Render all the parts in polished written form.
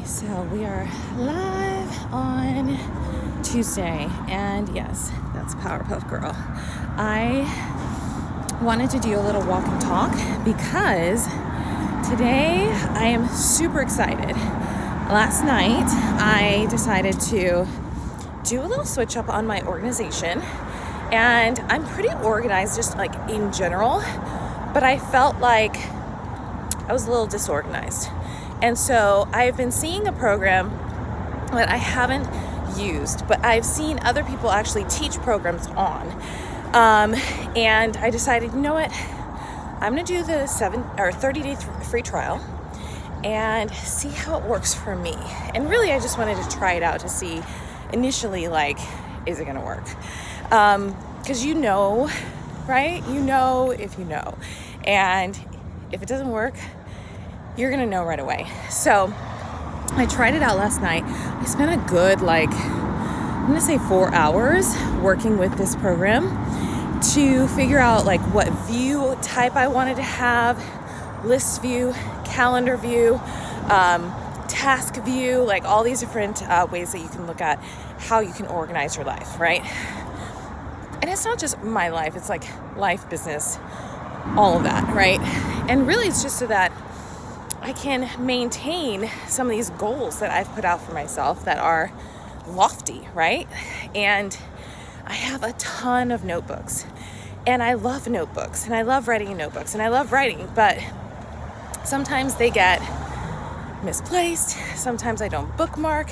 Okay, so we are live on Tuesday, and yes, that's Powerpuff Girl. I wanted to do a little walk and talk because today I am super excited. Last night I decided to do a little switch up on my organization, and I'm pretty organized just like in general, but I felt like I was a little disorganized. And so I've been seeing a program that I haven't used, but I've seen other people actually teach programs on. And I decided, you know what? I'm gonna do the 30-day free trial and see how it works for me. And really, I just wanted to try it out to see initially, like, is it gonna work? Because you know, right? You know if you know. And if it doesn't work, you're gonna know right away. So I tried it out last night. I spent a good, I'm gonna say 4 hours working with this program to figure out like what view type I wanted to have: list view, calendar view, task view, like all these different ways that you can look at how you can organize your life, right? And it's not just my life, it's like life, business, all of that, right? And really it's just so that I can maintain some of these goals that I've put out for myself that are lofty, right? And I have a ton of notebooks, and I love notebooks, and I love writing in notebooks, and I love writing, but sometimes they get misplaced. Sometimes I don't bookmark.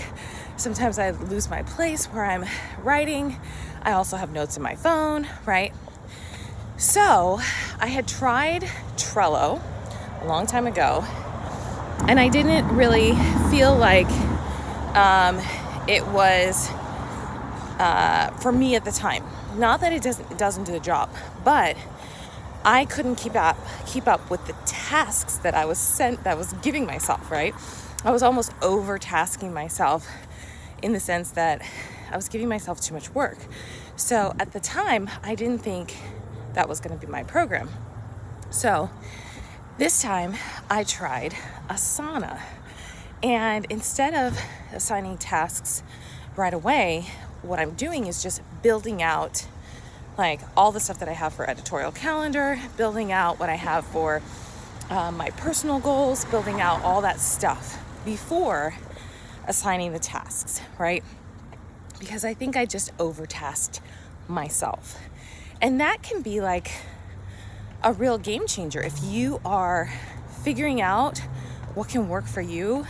Sometimes I lose my place where I'm writing. I also have notes in my phone, right? So I had tried Trello a long time ago, and I didn't really feel like it was for me at the time. Not that it doesn't do the job, but I couldn't keep up with the tasks that I was giving myself, right? I was almost overtasking myself in the sense that I was giving myself too much work. So at the time, I didn't think that was going to be my program. So this time I tried Asana, and instead of assigning tasks right away, what I'm doing is just building out like all the stuff that I have for editorial calendar, building out what I have for my personal goals, building out all that stuff before assigning the tasks, right? Because I think I just overtasked myself. And that can be like a real game changer if you are figuring out what can work for you,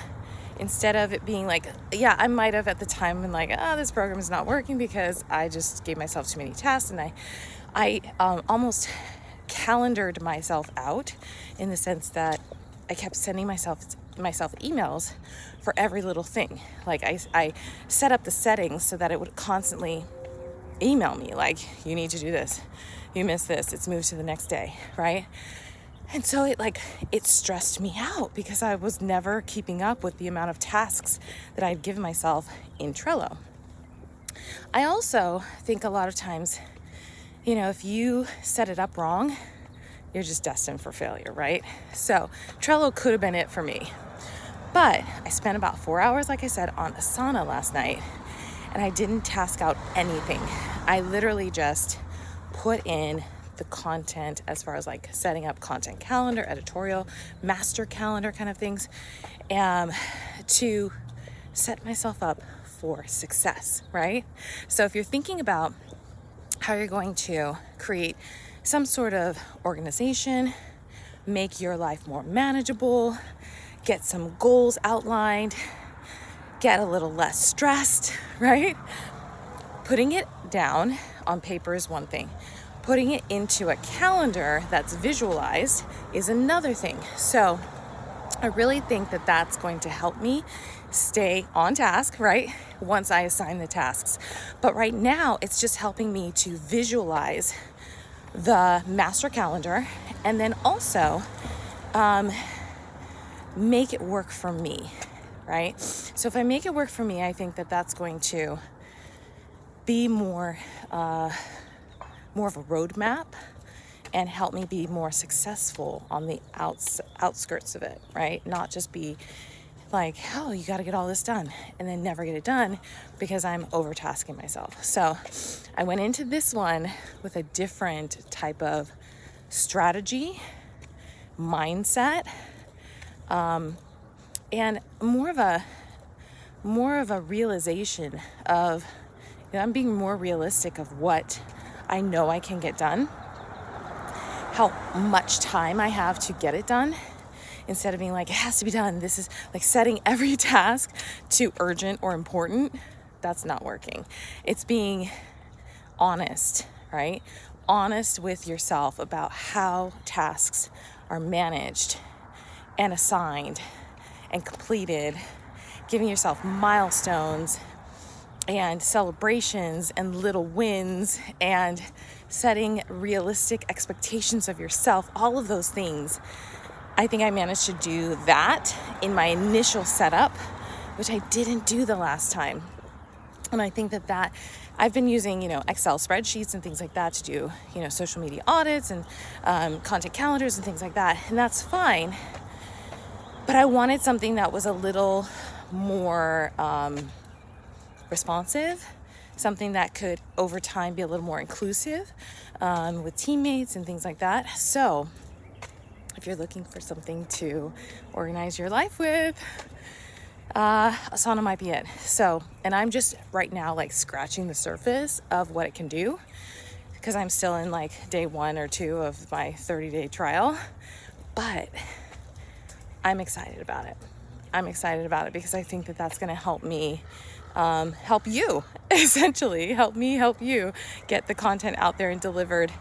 instead of it being like, yeah, I might have at the time been like, this program is not working because I just gave myself too many tasks, and I almost calendared myself out in the sense that I kept sending myself emails for every little thing. Like I set up the settings so that it would constantly email me like, you need to do this, you missed this, it's moved to the next day, right? And so it stressed me out because I was never keeping up with the amount of tasks that I'd given myself in Trello. I also think a lot of times, if you set it up wrong, you're just destined for failure, right? So Trello could have been it for me. But I spent about 4 hours, like I said, on Asana last night, and I didn't task out anything. I literally just put in the content as far as like setting up content calendar, editorial, master calendar kind of things, to set myself up for success, right? So if you're thinking about how you're going to create some sort of organization, make your life more manageable, get some goals outlined, get a little less stressed, right? Putting it down on paper is one thing. Putting it into a calendar that's visualized is another thing. So I really think that that's going to help me stay on task, right? Once I assign the tasks. But right now, it's just helping me to visualize the master calendar and then also make it work for me, right? So if I make it work for me, I think that that's going to be more of a roadmap and help me be more successful on the outskirts of it, right? Not just be like, oh, you got to get all this done, and then never get it done because I'm overtasking myself. So I went into this one with a different type of strategy, mindset, and more of a realization of, I'm being more realistic of what I know I can get done, how much time I have to get it done, instead of being like, it has to be done. This is like setting every task to urgent or important. That's not working. It's being honest, right? Honest with yourself about how tasks are managed and assigned and completed, giving yourself milestones and celebrations and little wins and setting realistic expectations of yourself, all of those things. I think I managed to do that in my initial setup, which I didn't do the last time. And I think that I've been using, Excel spreadsheets and things like that to do, social media audits and content calendars and things like that. And that's fine. But I wanted something that was a little more responsive, something that could over time be a little more inclusive with teammates and things like that. So if you're looking for something to organize your life with, Asana might be it. So, and I'm just right now like scratching the surface of what it can do, because I'm still in like day 1 or 2 of my 30-day trial, but I'm excited about it. I'm excited about it because I think that that's going to help me, help you, essentially help you get the content out there and delivered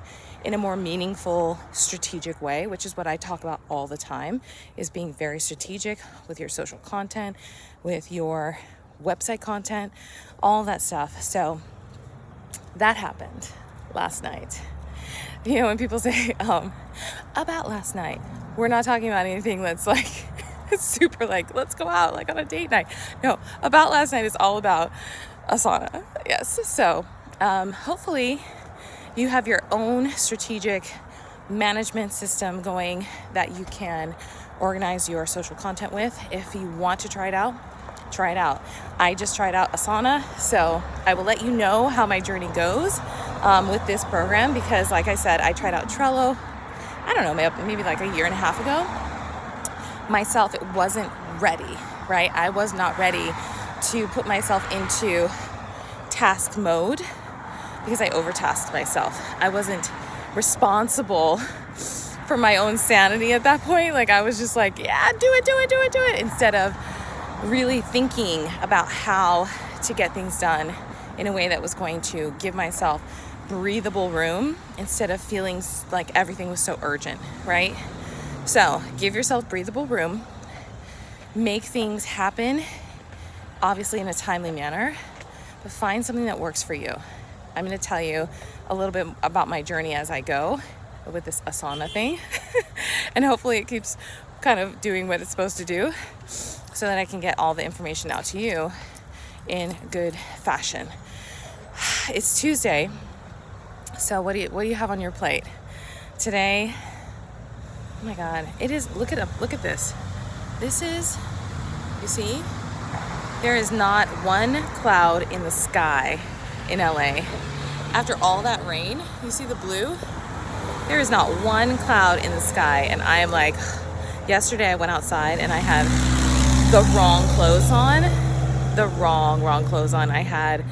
in a more meaningful, strategic way, which is what I talk about all the time, is being very strategic with your social content, with your website content, all that stuff. So that happened last night. When people say, about last night, we're not talking about anything that's like, super like, let's go out like on a date night. No, about last night is all about Asana. Yes. So hopefully you have your own strategic management system going that you can organize your social content with. If you want to try it out, try it out. I just tried out Asana, so I will let you know how my journey goes with this program, because like I said, I tried out Trello, I don't know, maybe like a year and a half ago. Myself, it wasn't ready, right? I was not ready to put myself into task mode because I overtasked myself. I wasn't responsible for my own sanity at that point. Like I was just like, yeah, do it, instead of really thinking about how to get things done in a way that was going to give myself breathable room instead of feeling like everything was so urgent, right? So give yourself breathable room, make things happen, obviously in a timely manner, but find something that works for you. I'm going to tell you a little bit about my journey as I go with this Asana thing. And hopefully it keeps kind of doing what it's supposed to do so that I can get all the information out to you in good fashion. It's Tuesday. So what do you have on your plate today? Oh my God, it is, look at this. This is, you see, there is not one cloud in the sky in LA. After all that rain, you see the blue? There is not one cloud in the sky. And I am like, yesterday I went outside and I had the wrong clothes on. I had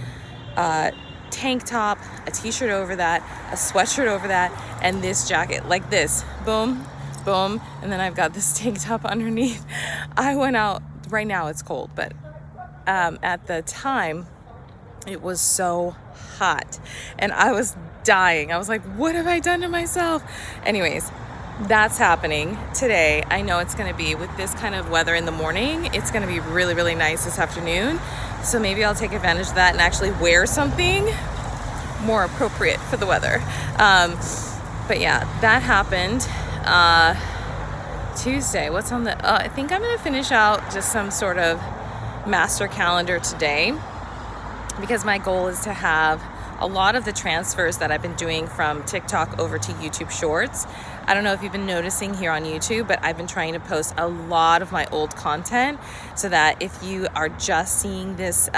a tank top, a t-shirt over that, a sweatshirt over that, and this jacket like this, boom, boom. And then I've got this tank top underneath. I went out, right now it's cold, but at the time it was so hot and I was dying. I was like, what have I done to myself? Anyways, that's happening today. I know it's going to be, with this kind of weather in the morning, it's going to be really, really nice this afternoon. So maybe I'll take advantage of that and actually wear something more appropriate for the weather. But yeah, that happened Tuesday. What's on the, I think I'm going to finish out just some sort of master calendar today, because my goal is to have a lot of the transfers that I've been doing from TikTok over to YouTube Shorts. I don't know if you've been noticing here on YouTube, but I've been trying to post a lot of my old content so that if you are just seeing this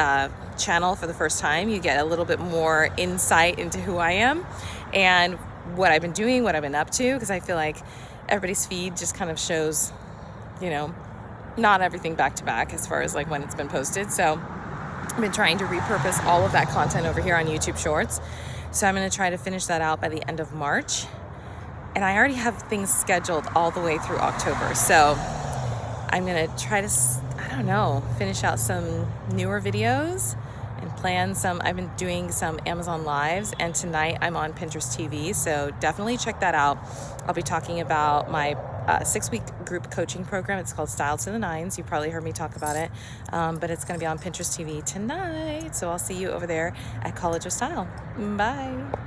channel for the first time, you get a little bit more insight into who I am and what I've been doing, what I've been up to, because I feel like everybody's feed just kind of shows, you know, not everything back to back as far as like when it's been posted. So I've been trying to repurpose all of that content over here on YouTube Shorts. So I'm going to try to finish that out by the end of March. And I already have things scheduled all the way through October. So I'm going to try to, I don't know, finish out some newer videos and plan some. I've been doing some Amazon Lives, and tonight I'm on Pinterest TV. So definitely check that out. I'll be talking about my 6-week group coaching program. It's called Style to the Nines. You've probably heard me talk about it, but it's going to be on Pinterest TV tonight. So I'll see you over there at College of Style. Bye.